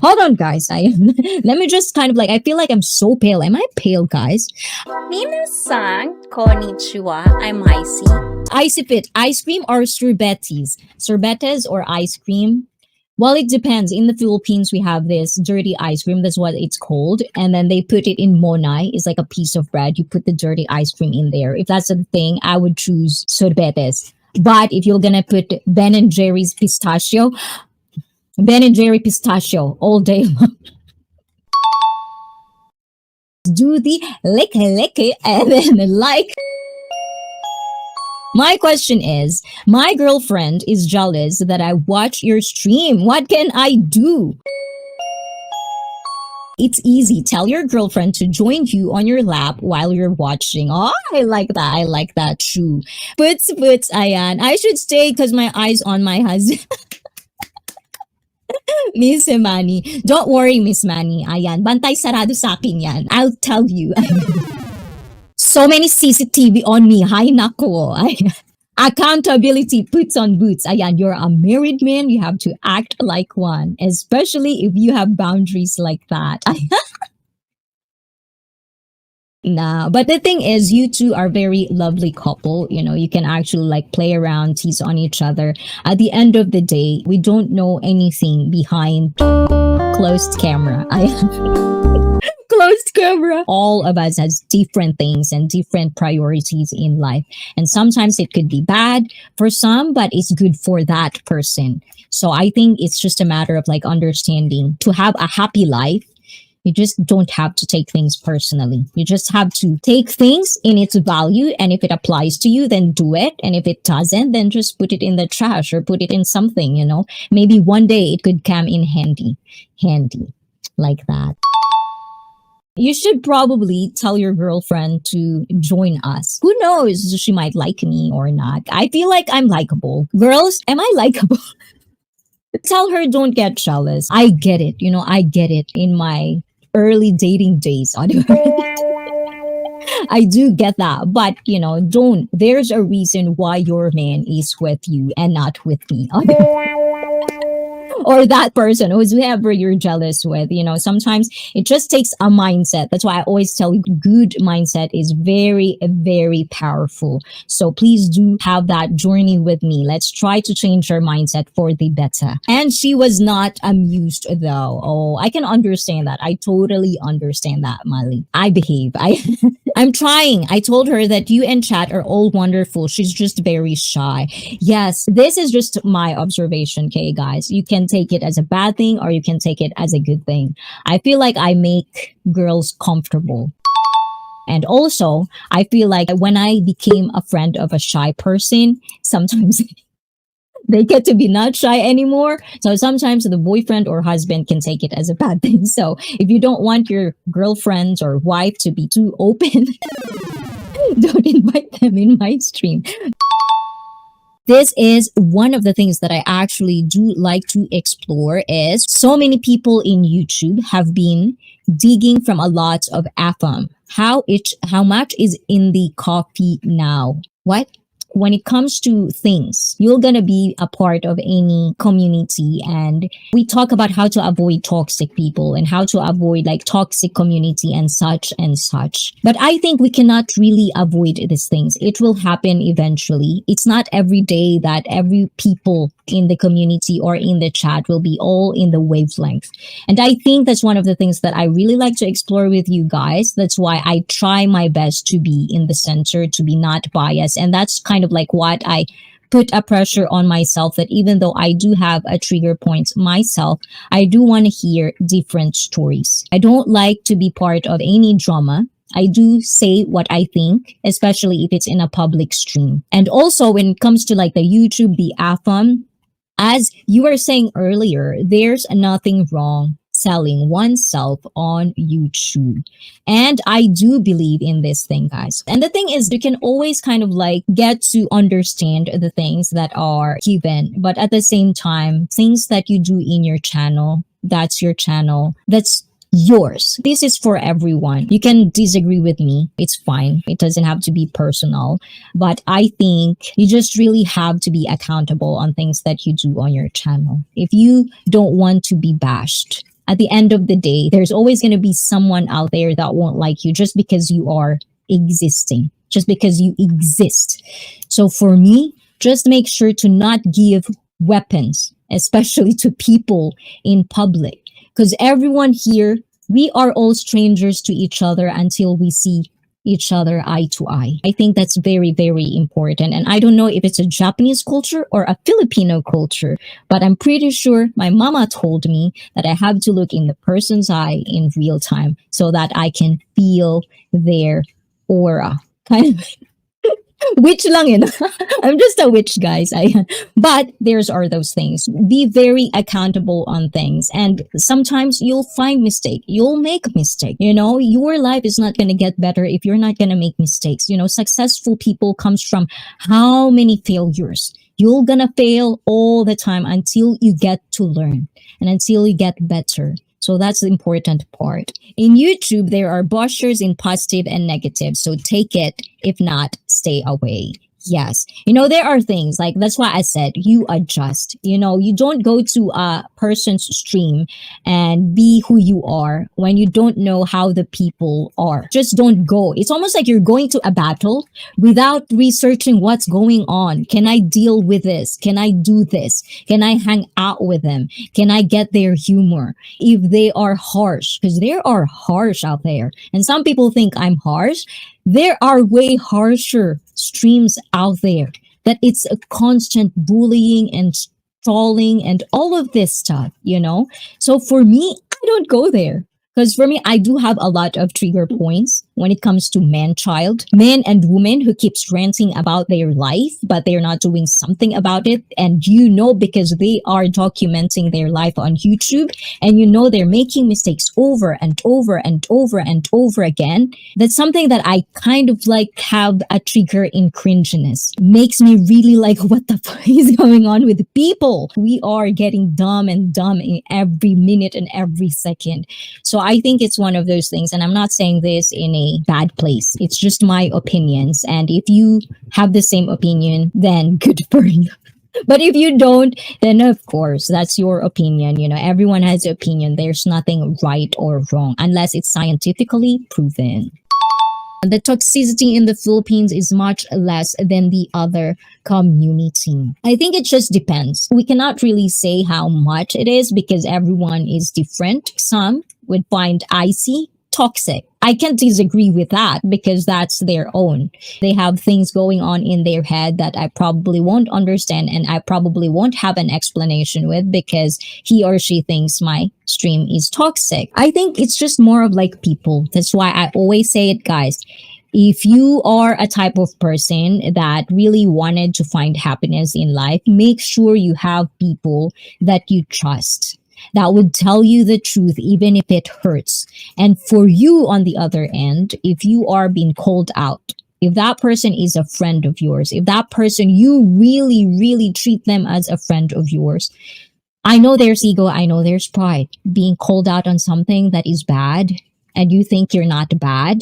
Hold on, guys. Let me just kind of like, I feel like I'm so pale. Am I pale, guys? Minasan, konnichiwa. I'm ICEE. ICEE ice cream or sorbetes? Sorbetes or ice cream? Well, it depends. In the Philippines, we have this dirty ice cream. That's what it's called. And then they put it in monai. It's like a piece of bread. You put the dirty ice cream in there. If that's the thing, I would choose sorbetes. But if you're gonna put Ben and Jerry's pistachio, Ben and Jerry pistachio all day long. Do the lick and then like. My question is, my girlfriend is jealous that I watch your stream. What can I do? It's easy. Tell your girlfriend to join you on your lap while you're watching. Oh, I like that. I like that. True. Puts, ayan. I should stay because my eyes on my husband. Miss Manny. Don't worry, Miss Manny. Ayan. Bantay sarado sa akin yan. I'll tell you. So many CCTV on me. Hay nako. Accountability puts on boots. Ayan, you're a married man. You have to act like one, especially if you have boundaries like that. Nah, but the thing is, you two are very lovely couple. You know, you can actually like play around, tease on each other. At the end of the day, we don't know anything behind closed camera. Closed camera. All of us has different things and different priorities in life. And sometimes it could be bad for some, but it's good for that person. So I think it's just a matter of like understanding to have a happy life. You just don't have to take things personally. You just have to take things in its value. And if it applies to you, then do it. And if it doesn't, then just put it in the trash or put it in something, you know. Maybe one day it could come in handy like that. You should probably tell your girlfriend to join us. Who knows? She might like me or not. I feel like I'm likable. Girls, am I likable? Tell her don't get jealous. I get it. You know, I get it in my early dating days. I do get that. But, you know, don't. There's a reason why your man is with you and not with me. Or that person, whoever you're jealous with. You know, sometimes it just takes a mindset. That's why I always tell you, good mindset is very, very powerful. So please do have that journey with me. Let's try to change our mindset for the better. And she was not amused though. Oh, I can understand that. I totally understand that, Mali. I behave. I'm trying. I told her that you and chat are all wonderful. She's just very shy. Yes, this is just my observation, okay, guys? You can take it as a bad thing or you can take it as a good thing. I feel like I make girls comfortable. And also, I feel like when I became a friend of a shy person, sometimes they get to be not shy anymore. So sometimes the boyfriend or husband can take it as a bad thing. So if you don't want your girlfriend or wife to be too open, don't invite them in my stream. This is one of the things that I actually do like to explore is so many people in YouTube have been digging from a lot of AFM. How much is in the coffee now? What? When it comes to things, you're going to be a part of any community, and we talk about how to avoid toxic people and how to avoid like toxic community and such and such. But I think we cannot really avoid these things. It will happen eventually. It's not every day that every people in the community or in the chat will be all in the wavelength. And I think that's one of the things that I really like to explore with you guys. That's why I try my best to be in the center, to be not biased. And that's kind of like what I put a pressure on myself, that even though I do have a trigger point myself, I do want to hear different stories. I don't like to be part of any drama. I do say what I think, especially if it's in a public stream. And also when it comes to like the YouTube, the AFM, as you were saying earlier, there's nothing wrong selling oneself on YouTube. And I do believe in this thing, guys. And the thing is, you can always kind of like get to understand the things that are given, but at the same time, things that you do in your channel, that's your channel. That's yours. This is for everyone. You can disagree with me. It's fine. It doesn't have to be personal. But I think you just really have to be accountable on things that you do on your channel. If you don't want to be bashed, at the end of the day, there's always going to be someone out there that won't like you just because you are existing, just because you exist. So for me, just make sure to not give weapons, especially to people in public, because everyone here, we are all strangers to each other until we see each other eye to eye. I think that's very, very important. And I don't know if it's a Japanese culture or a Filipino culture, but I'm pretty sure my mama told me that I have to look in the person's eye in real time so that I can feel their aura. Kind of witch lang yun. I'm just a witch, guys. But there's are those things. Be very accountable on things. And sometimes you'll find mistake. You'll make mistake. You know, your life is not going to get better if you're not going to make mistakes. You know, successful people comes from how many failures. You're going to fail all the time until you get to learn and until you get better. So that's the important part. In YouTube, there are bashers in positive and negative. So take it. If not, stay away. Yes. You know, there are things like, that's why I said you adjust. You know, you don't go to a person's stream and be who you are when you don't know how the people are. Just don't go. It's almost like you're going to a battle without researching what's going on. Can I deal with this? Can I do this? Can I hang out with them? Can I get their humor? If they are harsh, because there are harsh out there. And some people think I'm harsh. There are way harsher streams out there that it's a constant bullying and trolling and all of this stuff, you know? So for me, I don't go there. Because for me, I do have a lot of trigger points when it comes to man-child, men and women who keeps ranting about their life, but they're not doing something about it. And you know, because they are documenting their life on YouTube and you know they're making mistakes over and over and over and over again. That's something that I kind of like have a trigger in cringiness. Makes me really like, what the fuck is going on with people? We are getting dumb and dumb in every minute and every second. So I think it's one of those things, and I'm not saying this in a bad place. It's just my opinions. And if you have the same opinion, then good for you. But if you don't, then of course, that's your opinion. You know, everyone has an opinion. There's nothing right or wrong unless it's scientifically proven. The toxicity in the Philippines is much less than the other community. I think it just depends. We cannot really say how much it is because everyone is different. Some would find ICEE toxic. I can't disagree with that because that's their own. They have things going on in their head that I probably won't understand and I probably won't have an explanation with because he or she thinks my stream is toxic. I think it's just more of like people. That's why I always say it, guys. If you are a type of person that really wanted to find happiness in life, make sure you have people that you trust, that would tell you the truth even if it hurts. And for you on the other end, if you are being called out, if that person is a friend of yours, if that person, you really, really treat them as a friend of yours, I know there's ego, I know there's pride. Being called out on something that is bad and you think you're not bad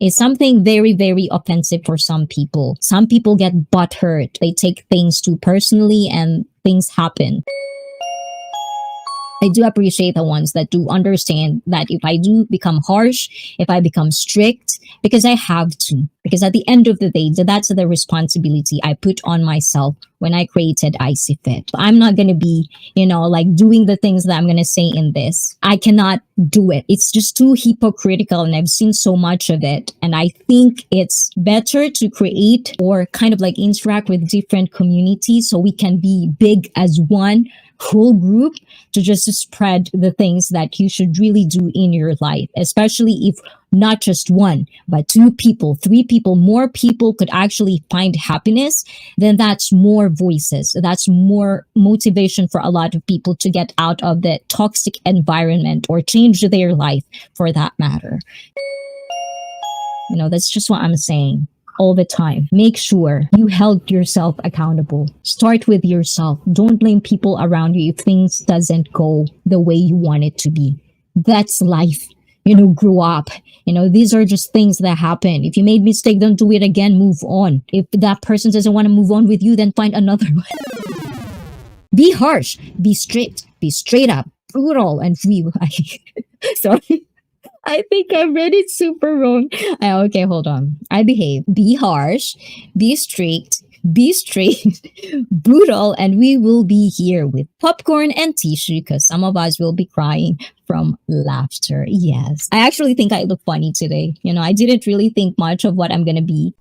is something very, very offensive for some people. Some people get butthurt. They take things too personally and things happen. I do appreciate the ones that do understand that if I do become harsh, if I become strict, because I have to. Because at the end of the day, that's the responsibility I put on myself when I created ICEE Fit. I'm not going to be, like doing the things that I'm going to say in this. I cannot do it. It's just too hypocritical and I've seen so much of it. And I think it's better to create or kind of like interact with different communities so we can be big as one whole group to just spread the things that you should really do in your life, especially if not just one, but 2 people, 3 people, more people could actually find happiness, then that's more voices. That's more motivation for a lot of people to get out of the toxic environment or change their life for that matter. That's just what I'm saying. All the time. Make sure you held yourself accountable. Start with yourself. Don't blame people around you if things doesn't go the way you want it to be. That's life. Grow up. These are just things that happen. If you made mistake, don't do it again. Move on. If that person doesn't want to move on with you, then find another one. Be harsh. Be strict. Be straight up. Brutal and free. Sorry. I think I read it super wrong. Okay, hold on. I behave. Be harsh. Be strict. Be straight, brutal, and we will be here with popcorn and tissue because some of us will be crying from laughter. Yes. I actually think I look funny today. I didn't really think much of what I'm going to be.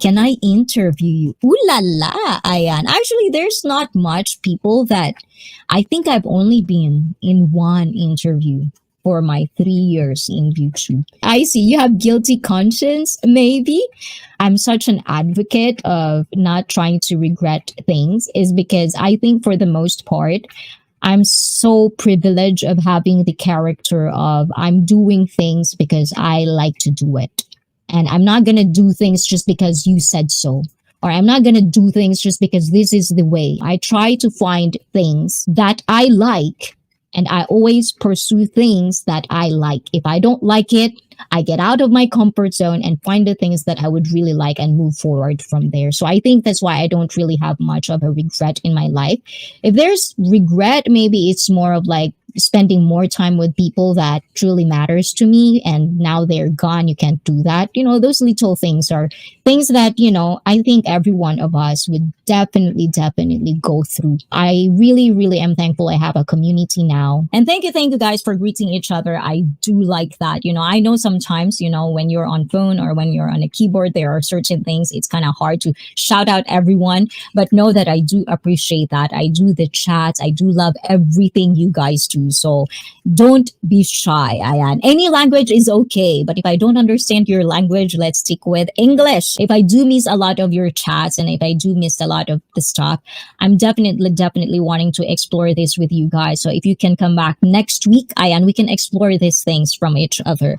Can I interview you? Ooh la la, ayan. Actually, there's not much people that I think I've only been in one interview for my 3 years in YouTube. I see you have guilty conscience, maybe. I'm such an advocate of not trying to regret things is because I think for the most part, I'm so privileged of having the character of I'm doing things because I like to do it. And I'm not going to do things just because you said so. Or I'm not going to do things just because this is the way. I try to find things that I like. And I always pursue things that I like. If I don't like it, I get out of my comfort zone and find the things that I would really like and move forward from there. So I think that's why I don't really have much of a regret in my life. If there's regret, maybe it's more of like spending more time with people that truly matters to me and now they're gone. You can't do that. Those little things are things that, I think every one of us would definitely go through. I really, really am thankful I have a community now. And thank you guys for greeting each other. I do like that. I know sometimes, when you're on phone or when you're on a keyboard, there are certain things. It's kind of hard to shout out everyone, but know that I do appreciate that. I do the chats. I do love everything you guys do. So don't be shy, Ayan. Any language is okay, but if I don't understand your language, let's stick with English. If I do miss a lot of your chats and if I do miss a lot of the stuff, I'm definitely wanting to explore this with you guys. So if you can come back next week, Ayan, we can explore these things from each other.